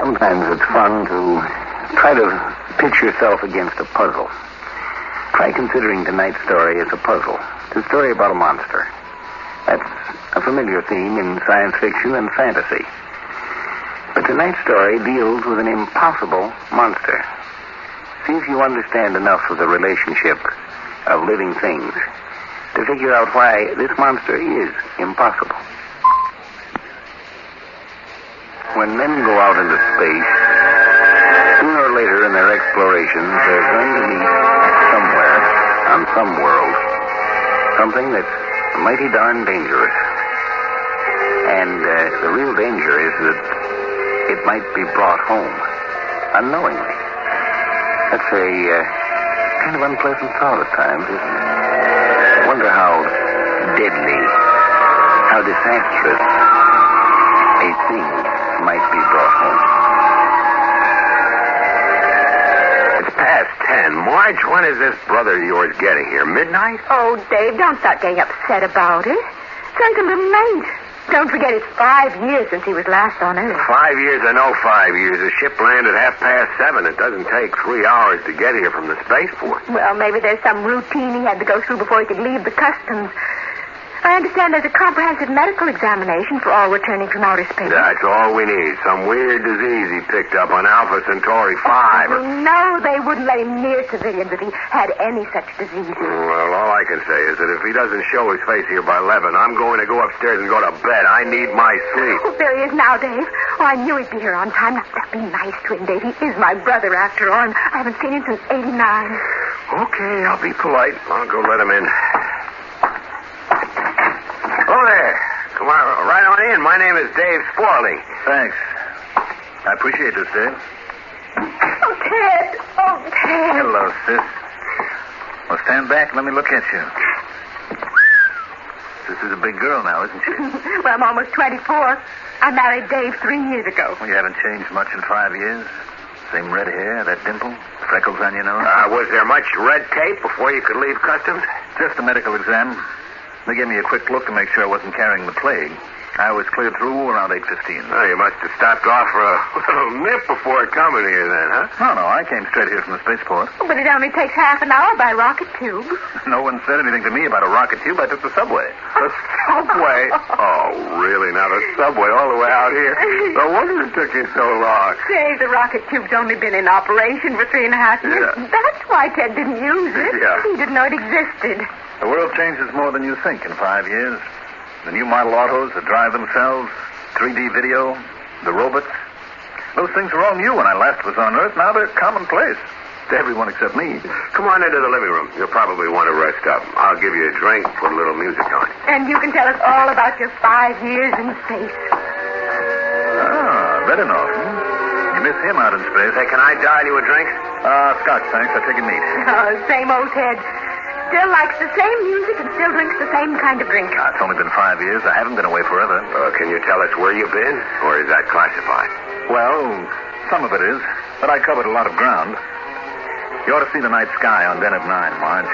Sometimes it's fun to try to pitch yourself against a puzzle. Try considering tonight's story as a puzzle. It's a story about a monster. That's a familiar theme in science fiction and fantasy. But tonight's story deals with an impossible monster. See if you understand enough of the relationship of living things to figure out why this monster is impossible. When men go out into space, sooner or later in their explorations, they're going to meet somewhere on some world something that's mighty darn dangerous. And the real danger is that it might be brought home unknowingly. That's a kind of unpleasant thought at times, isn't it? I wonder how deadly, how disastrous a thing might be brought home. It's past 10. Marge, when is this brother of yours getting here? Midnight? Oh, Dave, don't start getting upset about it. Sounds a little late. Don't forget it's 5 years since he was last on Earth. 5 years or no 5 years. The ship landed 7:30. It doesn't take 3 hours to get here from the spaceport. Well, maybe there's some routine he had to go through before he could leave the customs. I understand there's a comprehensive medical examination for all returning from outer space. That's all we need. Some weird disease he picked up on Alpha Centauri 5. No, they wouldn't let him near civilians if he had any such diseases. Well, all I can say is that if he doesn't show his face here by 11, I'm going to go upstairs and go to bed. I need my sleep. Oh, there he is now, Dave. Oh, I knew he'd be here on time. Now, be nice to him, Dave. He is my brother, after all, and I haven't seen him since 89. Okay, I'll be polite. I'll go let him in. Oh, there. Come on, right on in. My name is Dave Sporling. Thanks. I appreciate this, Dave. Oh, Ted. Oh, Ted. Hello, sis. Well, stand back and let me look at you. This is a big girl now, isn't she? Well, I'm almost 24. I married Dave 3 years ago. Well, you haven't changed much in 5 years. Same red hair, that dimple, freckles on your nose. Was there much red tape before you could leave customs? Just a medical exam. They gave me a quick look to make sure I wasn't carrying the plague. I was cleared through around 8:15. Oh, you must have stopped off for a little nip before coming here then, huh? No, I came straight here from the spaceport. Oh, but it only takes half an hour by rocket tube. No one said anything to me about a rocket tube. I took the subway. The subway? Oh, really? Now, the subway all the way out here? No wonder it took you so long. Say, the rocket tube's only been in operation for 3.5 years. Yeah. That's why Ted didn't use it. Yeah. He didn't know it existed. The world changes more than you think in 5 years. The new model autos that drive themselves, 3D video, the robots. Those things were all new when I last was on Earth. Now they're commonplace to everyone except me. Come on into the living room. You'll probably want to rest up. I'll give you a drink, put a little music on. And you can tell us all about your 5 years in space. Ah, Redenoff. You miss him out in space. Hey, can I dial you a drink? Scotch, thanks. I'll take it neat. Same old Ted. Still likes the same music and still drinks the same kind of drink. It's only been 5 years. I haven't been away forever. Can you tell us where you've been? Or is that classified? Well, some of it is, but I covered a lot of ground. You ought to see the night sky on Deneb 9, Marge.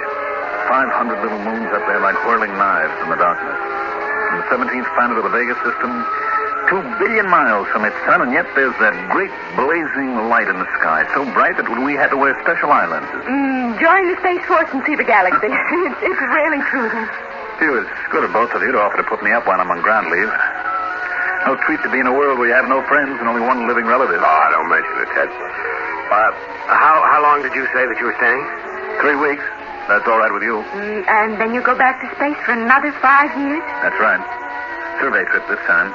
500 little moons up there like whirling knives in the darkness. And the 17th planet of the Vega system, 2 billion miles from its sun, and yet there's that great blazing light in the sky, so bright that we had to wear special eye lenses. Join the Space Force and see the galaxy. It's really true. It was good of both of you to offer to put me up while I'm on ground leave. No treat to be in a world where you have no friends and only one living relative. Oh, don't mention it, Ted. How long did you say that you were staying? 3 weeks. That's all right with you. And then you go back to space for another 5 years? That's right. Survey trip this time.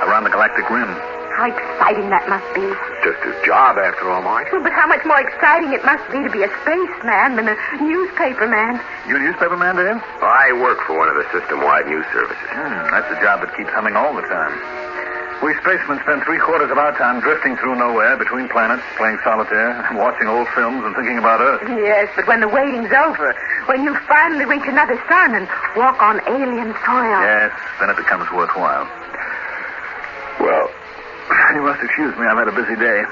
Around the galactic rim. How exciting that must be. Just his job, after all, Marge. Well, but how much more exciting it must be to be a spaceman than a newspaper man. You a newspaper man, Dave? I work for one of the system-wide news services. That's a job that keeps humming all the time. We spacemen spend 3/4 of our time drifting through nowhere between planets, playing solitaire, watching old films, and thinking about Earth. Yes, but when the waiting's over, when you finally reach another sun and walk on alien soil. Yes, then it becomes worthwhile. Well, you must excuse me. I've had a busy day.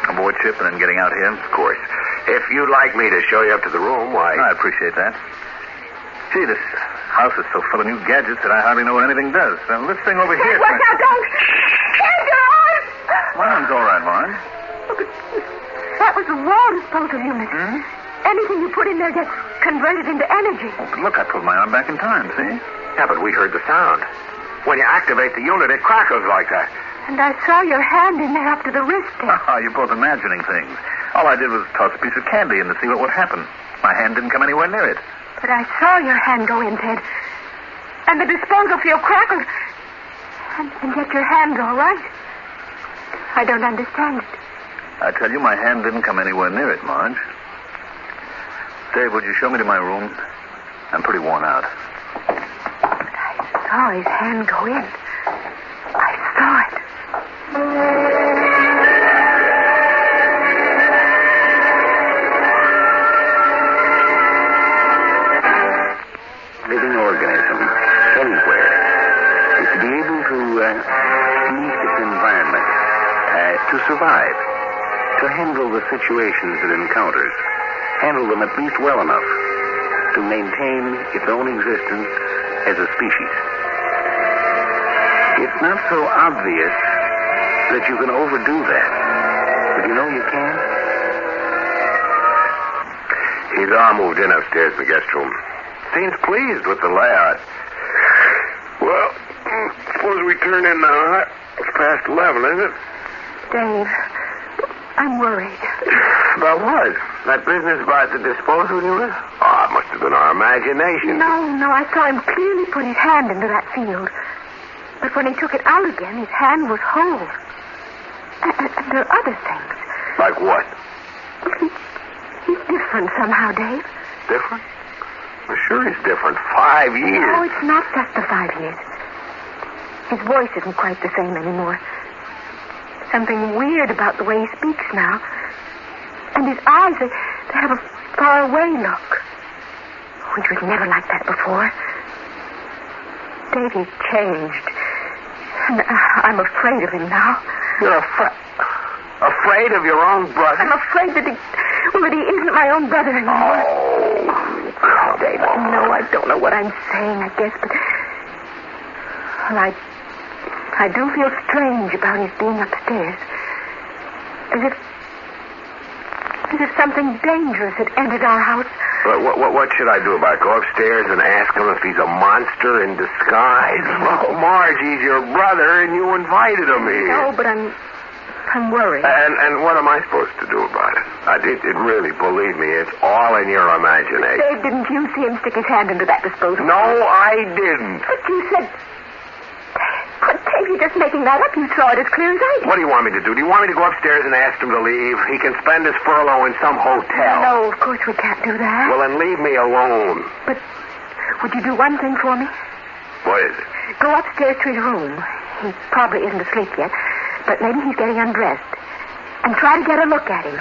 Aboard ship and then getting out here. Of course. If you'd like me to show you up to the room, why... I appreciate that. Gee, this house is so full of new gadgets that I hardly know what anything does. Now, this thing over here... Watch out, don't! Ted, you're on! My arm's all right, Lauren. the wall disposal unit. Anything you put in there gets converted into energy. Oh, but look, I pulled my arm back in time, see? Yeah, but we heard the sound. When you activate the unit, it crackles like that. And I saw your hand in there up to the wrist. You're both imagining things. All I did was toss a piece of candy in to see what would happen. My hand didn't come anywhere near it. But I saw your hand go in, Ted. And the disposal field crackled. And yet your hand's all right. I don't understand it. I tell you, my hand didn't come anywhere near it, Marge. Dave, would you show me to my room? I'm pretty worn out. But I saw his hand go in. I saw it. Living organism, anywhere, is to be able to meet its environment, to survive, to handle the situations it encounters, handle them at least well enough to maintain its own existence as a species. It's not so obvious that you can overdo that, but you know you can. He's all moved in upstairs in the guest room. Seems pleased with the layout. Well, suppose we turn in now, huh? It's past 11, isn't it? Dave, I'm worried. About what? That business about the disposal unit? Oh, it must have been our imagination. No, I saw him clearly put his hand into that field. But when he took it out again, his hand was whole. And there are other things. Like what? He's different somehow, Dave. Different? Well, sure he's different. 5 years. No, it's not just the 5 years. His voice isn't quite the same anymore. Something weird about the way he speaks now. And his eyes, they have a faraway look. Which was never like that before. Dave, he's changed. And I'm afraid of him now. You're afraid of your own brother? I'm afraid that he isn't my own brother anymore. Oh, come Dave, on. I don't know what I'm saying, I guess, but... Well, I do feel strange about his being upstairs. As if something dangerous had entered our house. What should I do about it? Go upstairs and ask him if he's a monster in disguise? Oh, Marge, he's your brother, and you invited him here. No, but I'm worried. And what am I supposed to do about it? It really, believe me, it's all in your imagination. Dave, didn't you see him stick his hand into that disposal? No, I didn't. But you said... But Dave, you're just making that up. You saw it as clear as I did. What do you want me to do? Do you want me to go upstairs and ask him to leave? He can spend his furlough in some hotel. No, of course we can't do that. Well, then leave me alone. But would you do one thing for me? What is it? Go upstairs to his room. He probably isn't asleep yet, but maybe he's getting undressed. And try to get a look at him.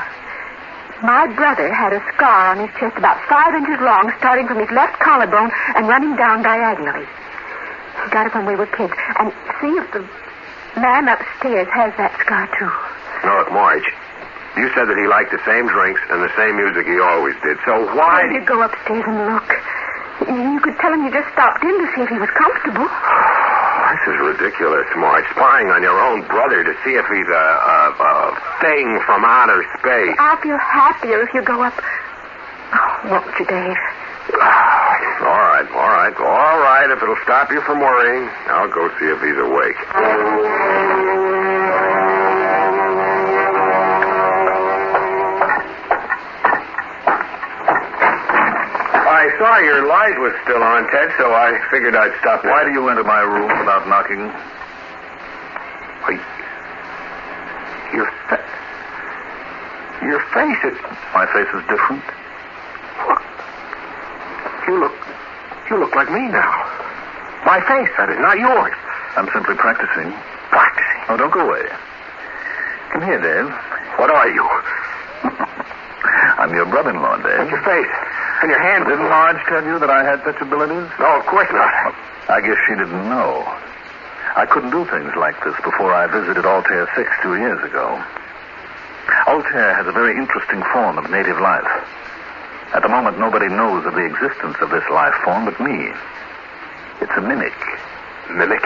My brother had a scar on his chest about 5 inches long, starting from his left collarbone and running down diagonally. He got it when we were kids. And see if the man upstairs has that scar, too. No, look, Marge, you said that he liked the same drinks and the same music he always did. So why... You go upstairs and look. You could tell him you just stopped in to see if he was comfortable. This is ridiculous, Marge. Spying on your own brother to see if he's a thing from outer space. I'll feel happier if you go up. Oh, won't you, Dave? All right. If it'll stop you from worrying, I'll go see if he's awake. I saw your light was still on, Ted, so I figured I'd stop in. Why do you enter my room without knocking? Your face is... My face is different? What? You look like me now. My face, that is, not yours. I'm simply practicing. Practicing? Oh, don't go away. Come here, Dave. What are you? I'm your brother-in-law, Dave. What's your face? And your hand? Didn't Marge tell you that I had such abilities? No, of course not. I guess she didn't know. I couldn't do things like this before I visited Altair 6 2 years ago. Altair has a very interesting form of native life. At the moment, nobody knows of the existence of this life form but me. It's a mimic. Mimic?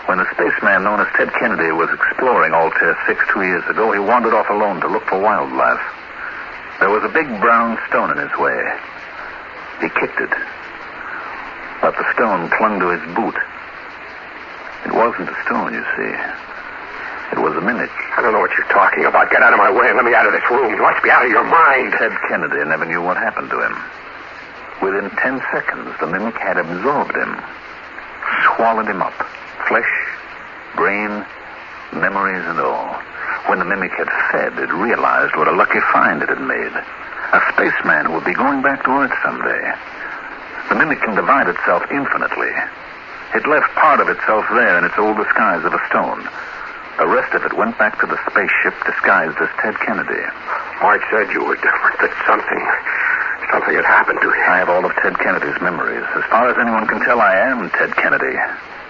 When a spaceman known as Ted Kennedy was exploring Altair 6 2 years ago, he wandered off alone to look for wildlife. There was a big brown stone in his way. He kicked it. But the stone clung to his boot. It wasn't a stone, you see. It was a mimic. I don't know what you're talking about. Get out of my way and let me out of this room. You must be out of your mind. Ted Kennedy never knew what happened to him. Within 10 seconds, the mimic had absorbed him, swallowed him up. Flesh, brain, memories and all. When the mimic had fed, it realized what a lucky find it had made. A spaceman who would be going back to Earth someday. The mimic can divide itself infinitely. It left part of itself there in its old disguise of a stone. The rest of it went back to the spaceship disguised as Ted Kennedy. Marge said you were different, that something had happened to you. I have all of Ted Kennedy's memories. As far as anyone can tell, I am Ted Kennedy.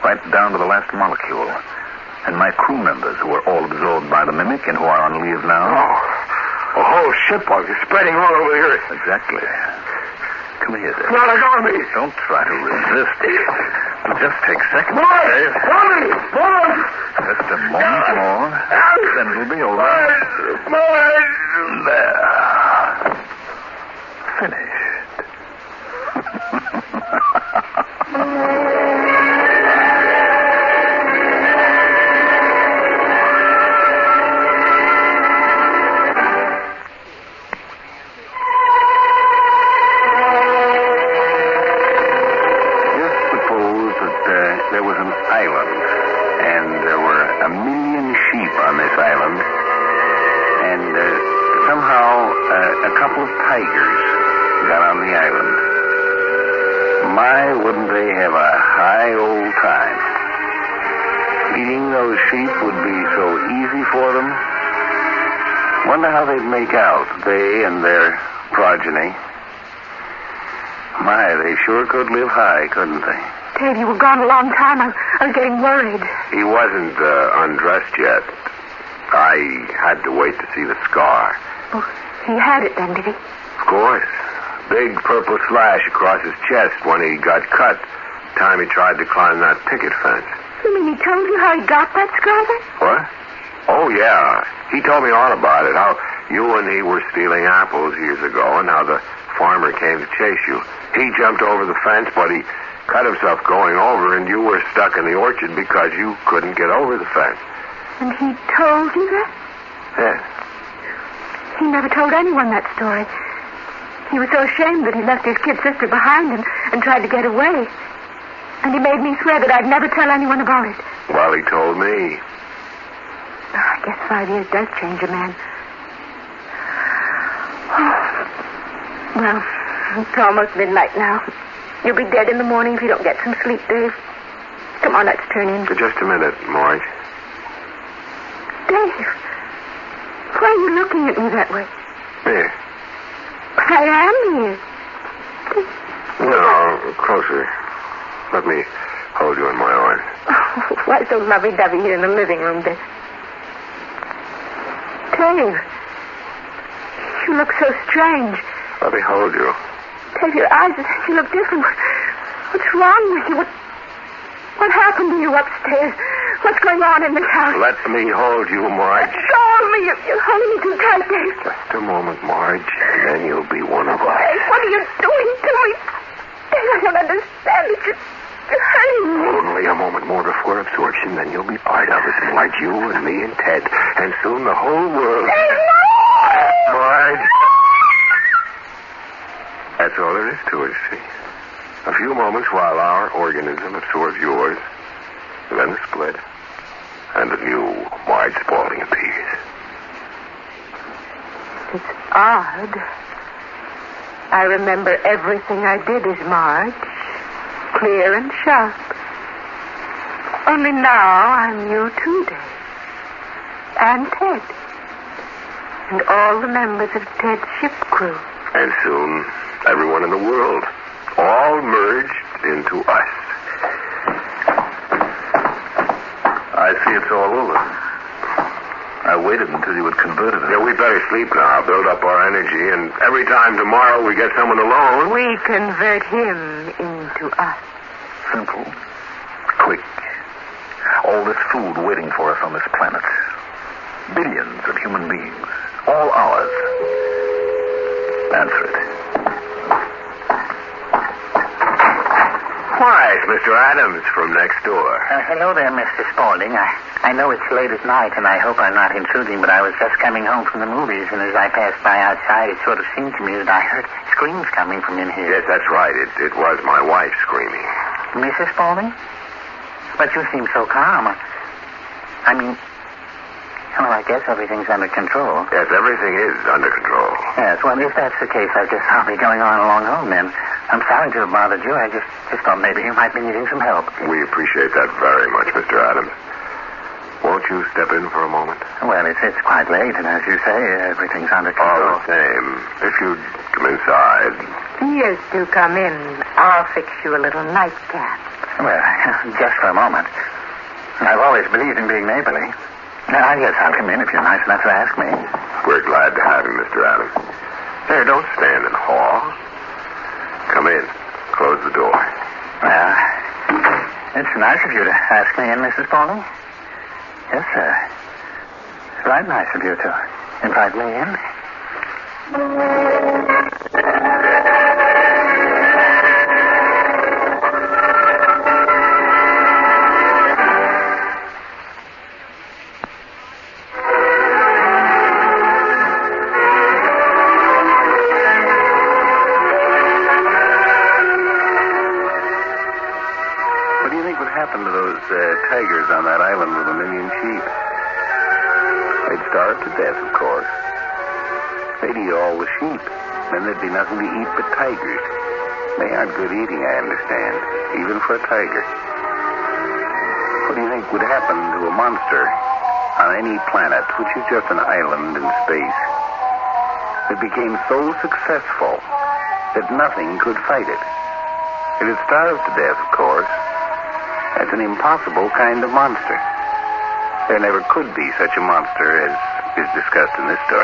Right down to the last molecule. And my crew members who were all absorbed by the mimic and who are on leave now. Oh, a whole shipload is spreading all over the Earth. Exactly. Come here, Dave. Now, let go of me. Don't try to resist. It'll just take seconds, Marge! Dave. Marge! Just a moment more, then it'll be over. Marge! There. Finished. There was an island, and there were 1 million sheep on this island, and somehow a couple of tigers got on the island. My, wouldn't they have a high old time. Eating those sheep would be so easy for them. Wonder how they'd make out, they and their progeny. My, they sure could live high, couldn't they? Ted, you were gone a long time. I was getting worried. He wasn't undressed yet. I had to wait to see the scar. Oh, he had it then, did he? Of course. Big purple slash across his chest when he got cut. Time he tried to climb that picket fence. You mean he told you how he got that scar then? What? Oh, yeah. He told me all about it. How you and he were stealing apples years ago and how the farmer came to chase you. He jumped over the fence, but he cut himself going over, and you were stuck in the orchard because you couldn't get over the fence. And he told you that? Yes. He never told anyone that story. He was so ashamed that he left his kid sister behind and tried to get away. And he made me swear that I'd never tell anyone about it. Well, he told me. I guess 5 years does change a man. Oh. Well, it's almost midnight now. You'll be dead in the morning if you don't get some sleep, Dave. Come on, let's turn in. For just a minute, Marge. Dave, why are you looking at me that way? Here. I am here. No, closer. Let me hold you in my arms. Oh, why so lovey-dovey here in the living room, Dave? Dave, you look so strange. Let me hold you. Dave, your eyes, you look different. What's wrong with you? What happened to you upstairs? What's going on in this house? Let me hold you, Marge. Let go of me. You're holding me too tight, Dave. Just a moment, Marge, and then you'll be one of us. Dave, what are you doing to me? Dave, I don't understand it. You're hurting me. Only a moment more before absorption, then you'll be part of us, like you and me and Ted, and soon the whole world. Dave, no! Marge. That's all there is to it, see? A few moments while our organism absorbs yours, then the split, and a new Marge Spaulding appears. It's odd. I remember everything I did as Marge, clear and sharp. Only now I'm you too, Dave. And Ted. And all the members of Ted's ship crew. And soon, everyone in the world, all merged into us. I see it's all over. I waited until you had converted it. Yeah, we better sleep now, build up our energy, and every time tomorrow we get someone alone... We convert him into us. Simple. Quick. All this food waiting for us on this planet. Billions of human beings. All ours. Adams from next door. Hello there, Mr. Spaulding. I know it's late at night, and I hope I'm not intruding, but I was just coming home from the movies, and as I passed by outside, it sort of seemed to me that I heard screams coming from in here. Yes, that's right. It was my wife screaming. Mrs. Spaulding? But you seem so calm. I mean, well, I guess everything's under control. Yes, everything is under control. Yes, well, if that's the case, I guess I'll be going on along home then. I'm sorry to have bothered you. I just thought maybe you might be needing some help. We appreciate that very much, Mr. Adams. Won't you step in for a moment? Well, it's quite late, and as you say, everything's under All control. the same, if you'd come inside. Yes, do come in. I'll fix you a little nightcap. Well, just for a moment. I've always believed in being neighborly. I guess I'll come in if you're nice enough to ask me. We're glad to have you, Mr. Adams. There, don't stand and haw. Come in. Close the door. Well, it's nice of you to ask me in, Mrs. Spaulding. Yes, sir. It's right nice of you to invite me in. Happened to those tigers on that island with a million sheep? They'd starve to death, of course. They'd eat all the sheep. Then there'd be nothing to eat but tigers. They aren't good eating, I understand, even for a tiger. What do you think would happen to a monster on any planet, which is just an island in space, that became so successful that nothing could fight it? It'd starve to death, of course. That's an impossible kind of monster. There never could be such a monster as is discussed in this story.